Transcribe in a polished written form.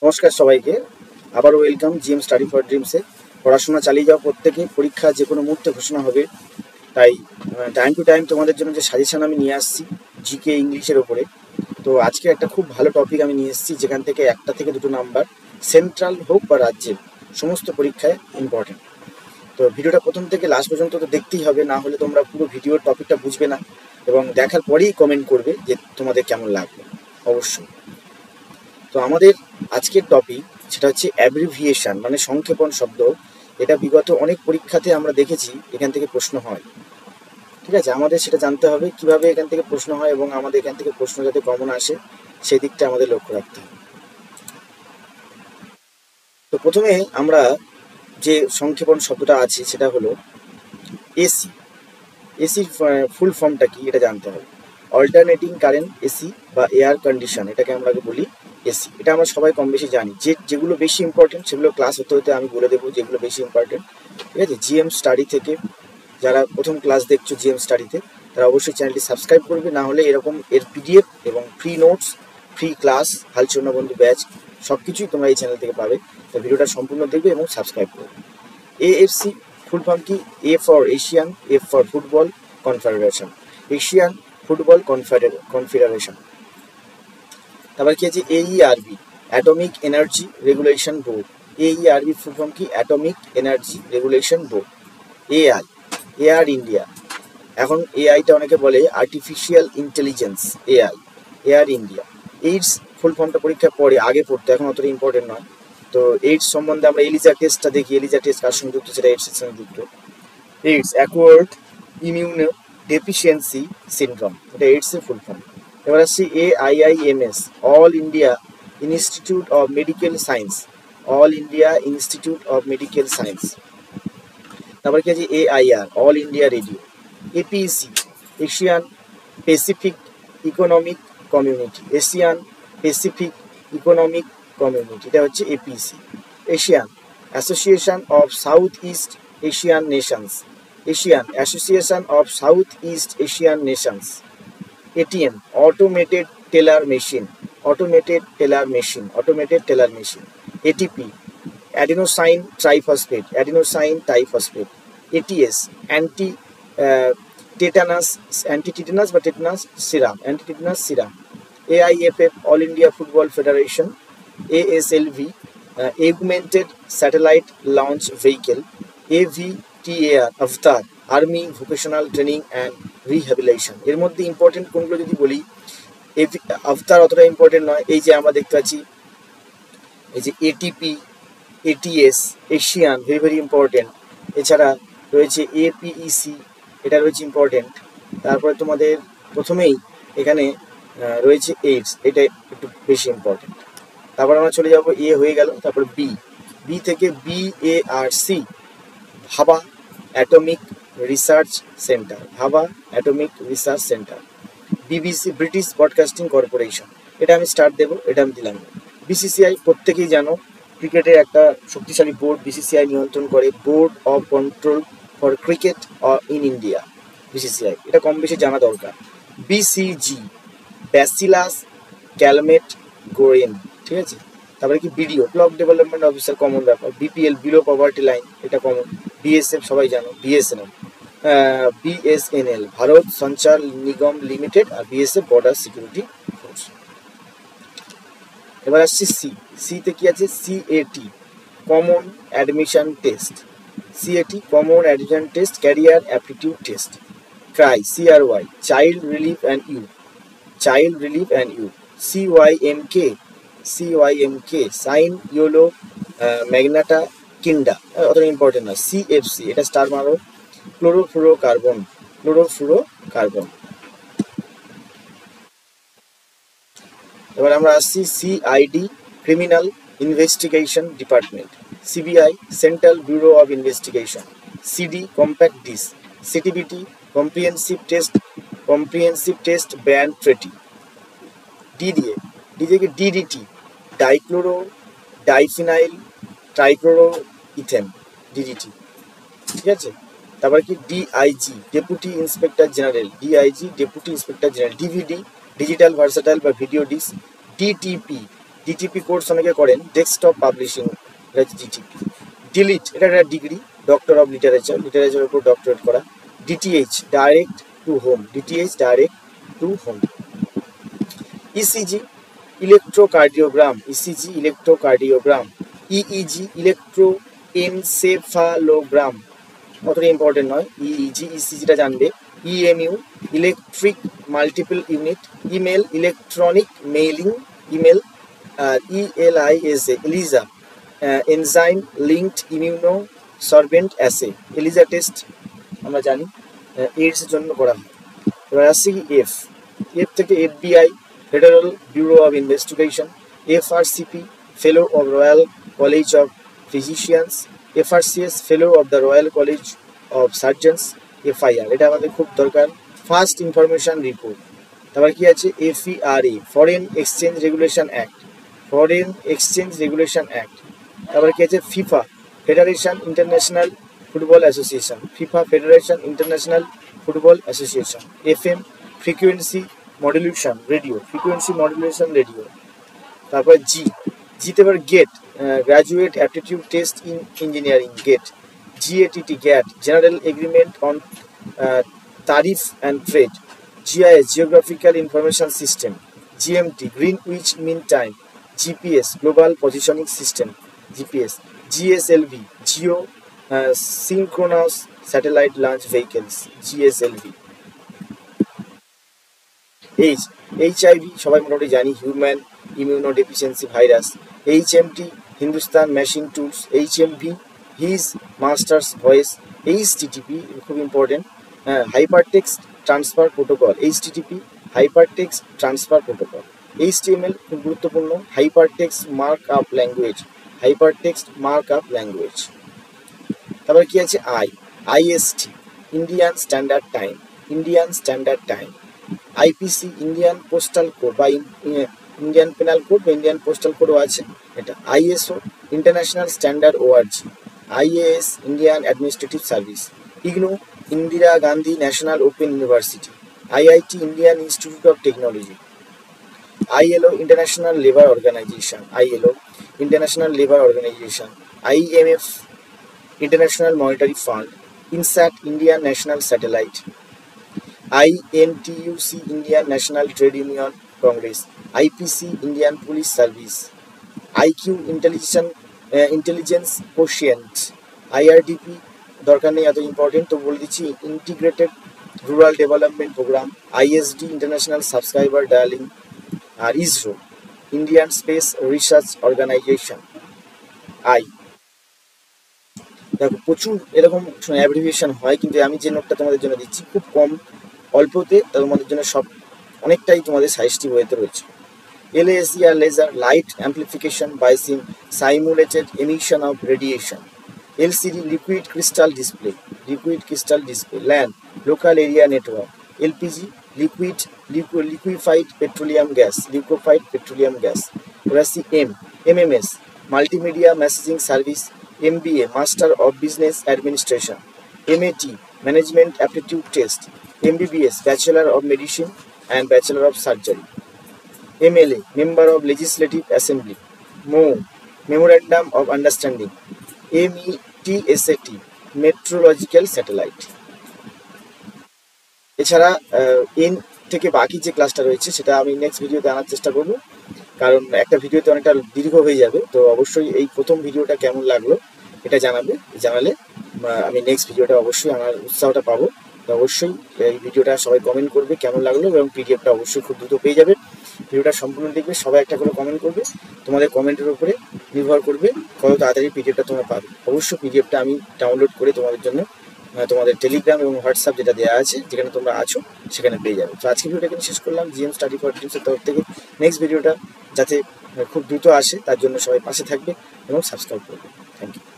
নমস্কার সবাইকে, আবার ওয়েলকাম জিএম স্টাডি ফর ড্রিমসে। পড়াশোনা চালিয়ে যাওয়া প্রত্যেকে, পরীক্ষা যে কোনো মুহূর্তে ঘোষণা হবে, তাই টাইম টু টাইম তোমাদের জন্য যে সাজেশন আমি নিয়ে আসছি জিকে ইংলিশের ওপরে। তো আজকে একটা খুব ভালো টপিক আমি নিয়ে এসেছি, যেখান থেকে একটা থেকে দুটো নাম্বার সেন্ট্রাল হোক বা রাজ্যের সমস্ত পরীক্ষায় ইম্পর্টেন্ট। তো ভিডিওটা প্রথম থেকে লাস্ট পর্যন্ত তো দেখতেই হবে, না হলে তোমরা পুরো ভিডিওর টপিকটা বুঝবে না এবং দেখার পরেই কমেন্ট করবে যে তোমাদের কেমন লাগবে অবশ্যই। তো আমাদের আজকের টপিক সেটা হচ্ছে অ্যাব্রিভিয়েশন, মানে সংক্ষেপণ শব্দ। এটা বিগত অনেক পরীক্ষাতে আমরা দেখেছি এখান থেকে প্রশ্ন হয়। ঠিক আছে, আমাদের সেটা জানতে হবে কিভাবে এখান থেকে প্রশ্ন হয় এবং আমাদের এখান থেকে প্রশ্ন যাতে কমন আসে সেই দিকটা আমাদের লক্ষ্য রাখতে হবে। তো প্রথমে আমরা যে সংক্ষেপণ শব্দটা আছে সেটা হলো এসি। এসির ফুল ফর্মটা কি এটা জানতে হবে। অল্টারনেটিং কারেন্ট এসি বা এয়ার কন্ডিশন, এটাকে আমরা বলি এসি। এটা আমরা সবাই কম বেশি জানি। যেগুলো বেশি ইম্পর্টেন্ট সেগুলো ক্লাস হতে হতে আমি বলে দেবো যেগুলো বেশি ইম্পর্টেন্ট। ঠিক আছে, জিএম স্টাডি থেকে যারা প্রথম ক্লাস দেখছো জিএম স্টাডিতে, তারা অবশ্যই চ্যানেলটি সাবস্ক্রাইব করবে, না হলে এরকম এর পিডিএফ এবং ফ্রি নোটস, ফ্রি ক্লাস, হালচূর্ণ বন্ধু ব্যাচ সব কিছুই তোমরা এই চ্যানেল থেকে পাবে। তো ভিডিওটা সম্পূর্ণ দেখবে এবং সাবস্ক্রাইব করবে। এএফসি ফুল ফর্ম কি? A for Asian, F for football confederation, Asian football confederation. তারপর কি আছে? AERB, atomic energy regulation board. AERB full form কি? Atomic energy regulation board. AI, Air India. এখন এআইটা অনেকে বলে artificial intelligence, AI, Air India. AIDS full ফর্মটা পরীক্ষা পরে আগে পড়তো, এখন অতটা ইম্পর্টেন্ট নয়। তো এইডস সম্বন্ধে আমরা এলিজা টেস্টটা দেখি। এলিজা টেস্ট কার সঙ্গে যুক্ত? সেটা এইডসের সঙ্গে যুক্ত। AIDS, acquired immuno deficiency syndrome, এটা এইডসের ফুল ফর্ম। এবার আসছি AIIMS, all India institute of medical science, all India institute of medical science. তারপর কি আছে? AIR, all India radio. APEC, Asian Pacific economic community, Asian Pacific economic community, এটা হচ্ছে APEC। Asian association of south east Asian nations, Asian association of south east Asian nations. ATM, automated teller machine, automated teller machine, automated teller machine. ATP, adenosine triphosphate, adenosine triphosphate. ATS, anti tetanus, anti tetanus বা tetanus serum, anti tetanus serum. AIFF, all India football federation. ASLV, augmented satellite launch vehicle. AVTAR, আফতার, army vocational training and rehabilitation. এর মধ্যে important কোনগুলো যদি বলি, আফতার অতটা important নয়। এই যে আমরা দেখতে পাচ্ছি, এই যে ATP, ATS, Asian, very very important. এছাড়া রয়েছে APEC, এটা রয়েছে ইম্পর্টেন্ট। তারপরে তোমাদের প্রথমেই এখানে রয়েছে এইডস, এটা একটু বেশি ইম্পর্টেন্ট। তারপর আমরা চলে যাব, এ হয়ে গেল। তারপর বি থেকে BARC, ভাবা অ্যাটমিক রিসার্চ সেন্টার, ভাবা atomic research centre. BBC, British broadcasting corporation, এটা আমি স্টার্ট দেবো, এটা আমি দিলাম। BCCI প্রত্যেকেই জানো, ক্রিকেটের একটা শক্তিশালী বোর্ড BCCI নিয়ন্ত্রণ করে, board of control for cricket in India, BCCI, এটা কম বেশি জানা দরকার। BCG, ব্যাসিলাস ক্যালমেট গোরেন, ঠিক আছে। তারপরে কি? BDO, block development officer, common ব্যাপার। BPL, বিলো পভার্টি লাইন, এটা কমন। BSF সবাই জানো, BSNL, BSNL, Bharat Sanchar Nigam limited, আর BSF বর্ডার সিকিউরিটি ফোর্স। এবার আসছি সিতে কি আছে? CAT, common admission test, CAT, common admission test, career aptitude test. CRY, CRY, child relief and youth, child relief and youth. CYMK, cyan yellow magenta kinda, অতটা important না। CFC, এটা star মারো, chlorofluorocarbon, chlorofluorocarbon. এবার আমরা আসছি CID, criminal investigation department. CBI, central bureau of investigation. CD, compact disc. CTBT, comprehensive test ban treaty. DDA, DDT, dichloro diphenyl trichloro ethane, DDT, ঠিক আছে। তারপর কি? DIG, deputy inspector general, DIG, deputy inspector general. DVD, digital versatile বা video disc. DTP, DTP course অনেকে করেন, desktop publishing, এটা হচ্ছে DTP. DLitt, এটা একটা ডিগ্রি, ডক্টর অফ লিটারেচার, লিটারেচারের উপর ডক্টরেট করা। DTH, direct to home, DTH direct to home. ECG, electrocardiogram, ECG electrocardiogram. EEG, electroencephalogram, অতটা ইম্পর্টেন্ট নয়। ইইজি, ইসিজিটা জানবে। EMU, electric multiple unit. Email, electronic mailing email. আর ELISA, ELISA, enzyme linked immuno sorbent assay. ELISA test আমরা জানি AIDS এর জন্য করা হয়। এবার আসছি এফ, এফ থেকে FBI, federal bureau of investigation. FRCP, fellow of royal college of physicians. FRCS, fellow of the royal college of surgeons. FIR, এটা আমাদের খুব দরকার, ফার্স্ট ইনফরমেশন রিপোর্ট। তারপর কি আছে? FERA, foreign exchange regulation act, foreign exchange regulation act. তারপর কি আছে? FIFA, federation international football association, FIFA federation international football association. FM, frequency modulation radio, frequency modulation radio. তারপর জি, জিতে এবার GATE, graduate aptitude test in engineering, GATE. GATT, GATT, general agreement on tariff and trade. GIS, geographical information system. GMT, Greenwich mean time. GPS, global positioning system, GPS. GSLV, geosynchronous satellite launch vehicles, GSLV. HIV সবাই মোটামুটি জানি, human immunodeficiency virus. HMT, Hindustan machine tools. HMV, his master's voice. HTTP, খুব important, hypertext transfer protocol, HTTP hypertext transfer protocol. HTML, খুব গুরুত্বপূর্ণ, hypertext markup language, hypertext markup language. তারপরে কি আছে? IST, Indian standard time, Indian standard time. IPC, Indian postal code বা Indian penal code বা Indian postal কোডও আছে এটা। ISO, international standard ORG. IAS, Indian administrative service. IGNOU, Indira Gandhi national open university. IIT, Indian institute of technology. ILO, international labour organisation, ILO, international labour organisation. IMF, international monetary fund. INSAT, Indian national satellite. INTUC, Indian national trade union congress. IPC, Indian police service. IQ, intelligence quotient. IRDP, দরকার নেই এত important, তো বলে দিচ্ছি, integrated rural development programme. ISD, international subscriber dialling. আর ISRO, Indian space research organisation. দেখো প্রচুর এরকম অ্যাব্রিভিয়েশন হয়, কিন্তু আমি যে নোটটা তোমাদের জন্য দিচ্ছি খুব কম অল্পতে তোমাদের জন্য সব অনেকটাই তোমাদের সাজেস্টিভ ওয়েতে রয়েছে। LASER, laser light amplification by simulated emission of radiation. LCD, liquid crystal display, liquid crystal display. LAN, local area network. LPG, liquefied petroleum gas, liquefied petroleum gas. এবার MMS, multimedia messaging service. MBA, master of business administration. MAT, management aptitude test. MBBS, bachelor of medicine and bachelor of surgery. MLA, member of legislative assembly. Memorandum of understanding. METSAT, meteorological satellite. এছাড়া N থেকে বাকি যে ক্লাসটা রয়েছে সেটা আমি next ভিডিওতে আনার চেষ্টা করব, কারণ একটা ভিডিওতে অনেকটা দীর্ঘ হয়ে যাবে। তো অবশ্যই এই প্রথম ভিডিওটা কেমন লাগলো এটা জানালে আমি নেক্সট ভিডিওটা অবশ্যই আনার উৎসাহটা পাবো। তো অবশ্যই এই ভিডিওটা সবাই কমেন্ট করবে কেমন লাগলো, এবং পিডিএফটা অবশ্যই খুব দ্রুত পেয়ে যাবে। ভিডিওটা সম্পূর্ণ দেখবে, সবাই একটা করে কমেন্ট করবে, তোমাদের কমেন্টের উপরে নির্ভর করবে কত তাড়াতাড়ি পিডিএফটা তোমরা পাবে। অবশ্যই পিডিএফটা আমি ডাউনলোড করে তোমাদের জন্য তোমাদের টেলিগ্রাম এবং হোয়াটসঅ্যাপ যেটা দেওয়া আছে, যেখানে তোমরা আছো সেখানে পেয়ে যাবে। তো আজকে ভিডিওটা এখানে শেষ করলাম GM স্টাডি ফর ড্রিমসের তরফ থেকে। নেক্সট ভিডিওটা যাতে খুব দ্রুত আসে তার জন্য সবাই পাশে থাকবে এবং সাবস্ক্রাইব করবে। Thank you.